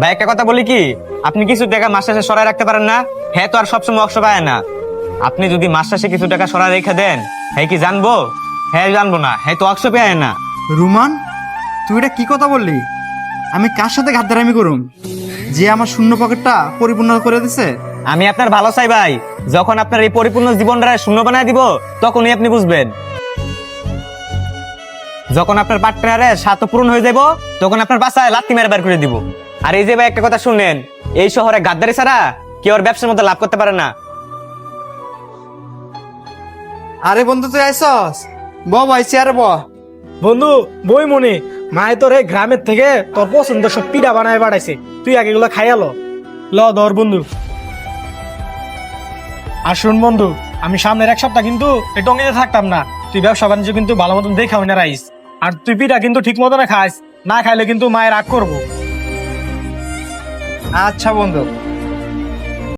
ভাই একটা কথা বলি কি, আপনি কিছু টাকা মাস শেষে সরাই রাখতে পারেন না? হ্যাঁ তো আর সবসময় অক্ষ পায় না। আপনি যদি মাস শেষে কিছু টাকা সরাই রেখে দেন, হ্যাঁ কি জানবো? হ্যাঁ জানবো না, হ্যাঁ তো অক্ষ পায় না। রুমান, তুই এটা কি কথা বললি? আমি কার সাথে ঘাটদারামি করুম যে আমার শূন্য পকেটটা পরিপূর্ণ করে দিছে? আমি আপনার ভালো চাই ভাই। যখন আপনার এই পরিপূর্ণ জীবনটা শূন্য বানায় দিব, তখনই আপনি বুঝবেন। যখন আপনার পার্টনারের স্বার্থ পূরণ হয়ে যাব, তখন আপনার বাসায় লাত্তি মেরে বের করে দিব। আর এই যে ভাই একটা কথা শুনেন, এই শহরে গাদ্দারি ছাড়া কেউ আর ব্যবসার মধ্যে লাভ করতে পারে না। আরে বন্ধু, তুই আইসস? ব ভাই, চেয়ারে ব। বন্ধু, বই মনে মায়ে তোর এই গ্রামের থেকে তোর পছন্দ সব পিঠা বানায় বাড়াইছে, তুই আগে এগুলো খাইয়ালো। ল ধর বন্ধু। আর শুন বন্ধু, আমি সামনের এক সপ্তাহ কিন্তু এই টঙ্গিতে থাকতাম না। তুই ব্যবসা বাণিজ্য কিন্তু ভালো মতন দেখাও না রাইস। আর তুই পিঠা কিন্তু ঠিক মতন খাইস, না খাইলে কিন্তু মায়ের রাগ করবো। আচ্ছা বন্ধু।